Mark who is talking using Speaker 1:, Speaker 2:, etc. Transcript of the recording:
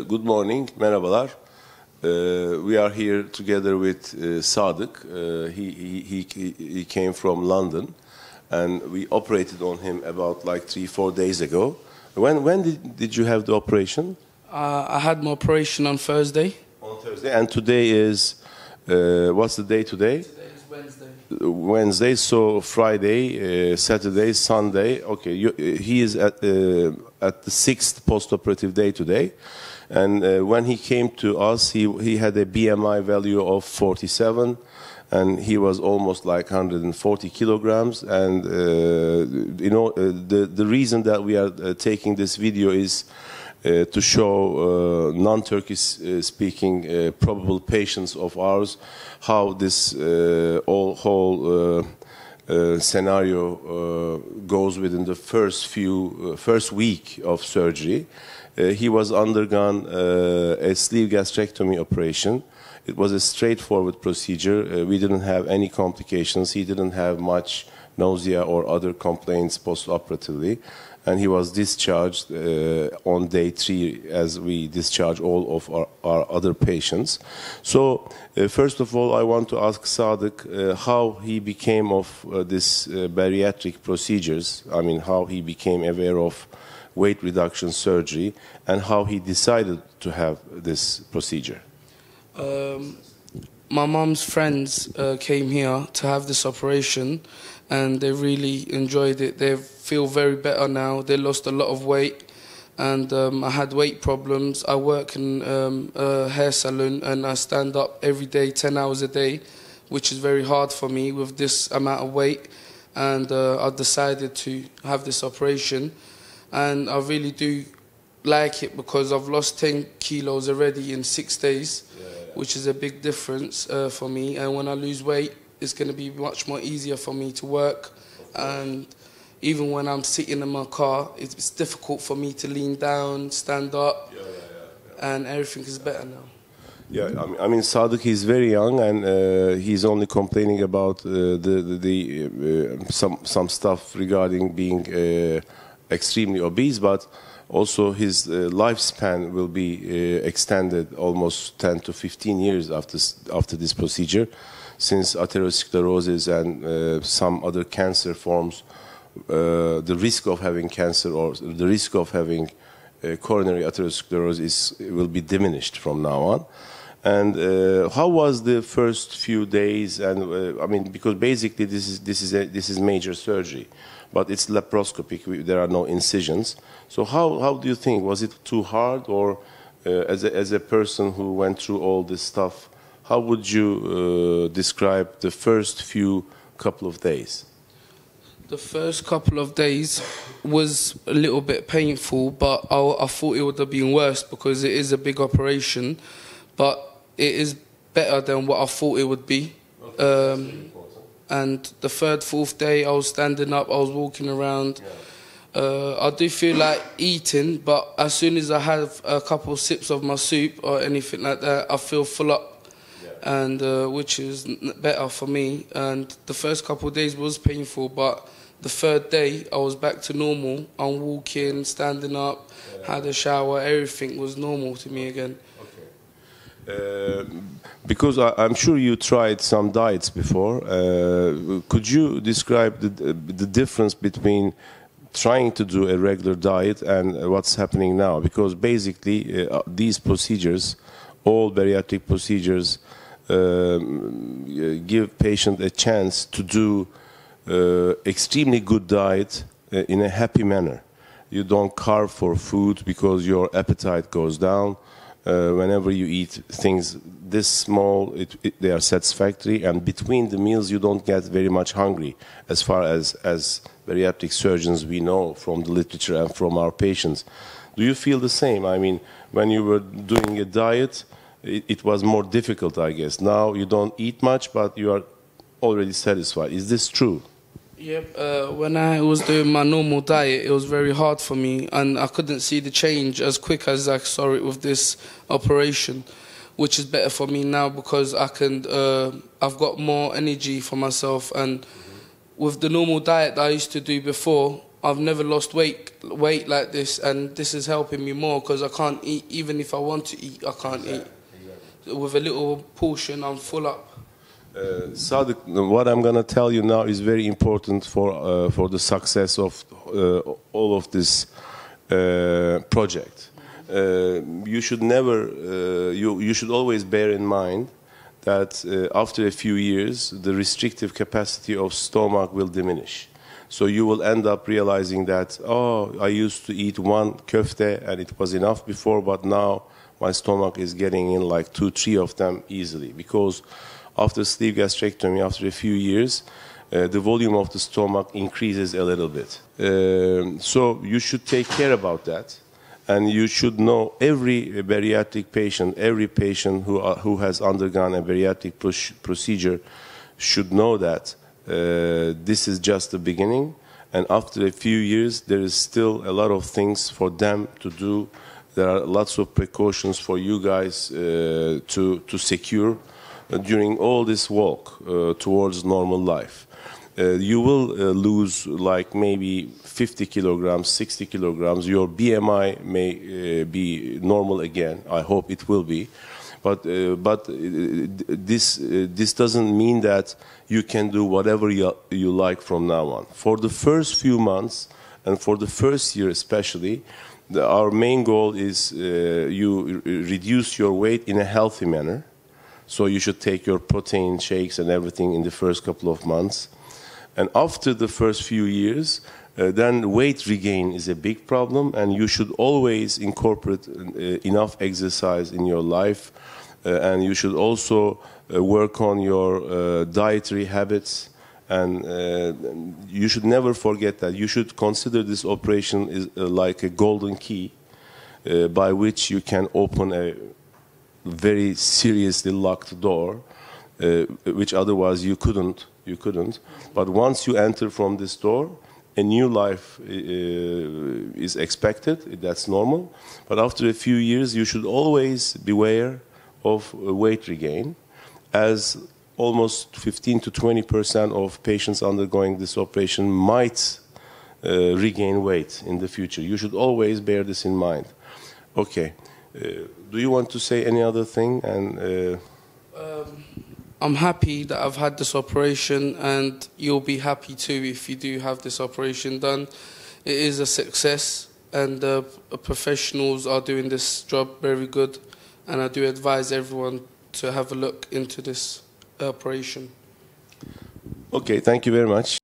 Speaker 1: Good morning, merhabalar. We are here together with Sadık. He came from London, and we operated on him about like 3-4 days ago. When did you have the operation?
Speaker 2: I had my operation on Thursday.
Speaker 1: On Thursday, and today is what's the day today?
Speaker 2: Today is Wednesday.
Speaker 1: Wednesday, so Friday, Saturday, Sunday. Okay, he is at the 6th post-operative day today. And when he came to us, he had a BMI value of 47, and he was almost like 140 kilograms. And the reason that we are taking this video is to show non-Turkish speaking probable patients of ours how this whole scenario goes within the first week of surgery. He was undergone a sleeve gastrectomy operation. It was a straightforward procedure. We didn't have any complications. He didn't have much nausea or other complaints post-operatively. And he was discharged on day 3, as we discharge all of our other patients. So, first of all, I want to ask Sadık how he became of this bariatric procedures. I mean, how he became aware of weight reduction surgery, and how he decided to have this procedure.
Speaker 2: My mom's friends came here to have this operation, and they really enjoyed it. They feel very better now. They lost a lot of weight, and I had weight problems. I work in a hair salon, and I stand up every day, 10 hours a day, which is very hard for me with this amount of weight. And I decided to have this operation. And I really do like it because I've lost 10 kilos already in 6 days, which is a big difference for me. And when I lose weight, it's going to be much more easier for me to work. And even when I'm sitting in my car, it's difficult for me to lean down, stand up, and everything is better now.
Speaker 1: Yeah, I mean, Sadık is very young, and he's only complaining about some stuff regarding being extremely obese, but also his lifespan will be extended almost 10 to 15 years after this procedure, since atherosclerosis and some other cancer forms, the risk of having cancer or the risk of having coronary atherosclerosis will be diminished from now on. And how was the first few days? And I mean, because basically this is major surgery, but it's laparoscopic. There are no incisions. So how do you think? Was it too hard, or as a person who went through all this stuff, how would you describe the first couple of days?
Speaker 2: The first couple of days was a little bit painful, but I thought it would have been worse because it is a big operation. But it is better than what I thought it would be. And the 3rd, 4th day, I was standing up, I was walking around. I do feel like eating, but as soon as I have a couple of sips of my soup or anything like that, I feel full up, and which is better for me. And the first couple of days was painful, but the 3rd day, I was back to normal. I'm walking, standing up, had a shower, everything was normal to me again.
Speaker 1: Because I'm sure you tried some diets before. Could you describe the difference between trying to do a regular diet and what's happening now? Because basically these procedures, all bariatric procedures, give patient a chance to do extremely good diet in a happy manner. You don't carve for food because your appetite goes down. Whenever you eat things this small, they are satisfactory, and between the meals you don't get very much hungry. As far as bariatric surgeons we know from the literature and from our patients. Do you feel the same? I mean, when you were doing a diet, it was more difficult, I guess. Now you don't eat much, but you are already satisfied. Is this true?
Speaker 2: Yep, when I was doing my normal diet, it was very hard for me, and I couldn't see the change as quick as I saw it with this operation, which is better for me now because I've got more energy for myself. And with the normal diet that I used to do before, I've never lost weight like this, and this is helping me more because I can't eat. Even if I want to eat, I can't eat. With a little portion, I'm full up.
Speaker 1: Sadık, what I'm going to tell you now is very important for the success of all of this project. You should never, you should always bear in mind that after a few years, the restrictive capacity of stomach will diminish. So you will end up realizing that, oh, I used to eat one köfte and it was enough before, but now my stomach is getting in like 2, 3 of them easily. Because after sleeve gastrectomy, after a few years, the volume of the stomach increases a little bit. So you should take care about that. And you should know every bariatric patient, every patient who has undergone a bariatric procedure should know that this is just the beginning, and after a few years there is still a lot of things for them to do. There are lots of precautions for you guys to secure during all this walk towards normal life. You will lose like maybe 50 kilograms, 60 kilograms. Your BMI may be normal again. I hope it will be. But this doesn't mean that you can do whatever you like from now on. For the first few months and for the first year especially, our main goal is you reduce your weight in a healthy manner. So you should take your protein shakes and everything in the first couple of months. And after the first few years, then weight regain is a big problem, and you should always incorporate enough exercise in your life. And you should also work on your dietary habits, and you should never forget that you should consider this operation is like a golden key by which you can open a very seriously locked door, which otherwise you couldn't. But once you enter from this door, a new life is expected. That's normal. But after a few years, you should always beware of weight regain, as almost 15 to 20% of patients undergoing this operation might regain weight in the future. You should always bear this in mind. Okay. Do you want to say any other thing? And
Speaker 2: I'm happy that I've had this operation, and you'll be happy too if you do have this operation done. It is a success, and the professionals are doing this job very good, and I do advise everyone to have a look into this operation.
Speaker 1: Okay, thank you very much.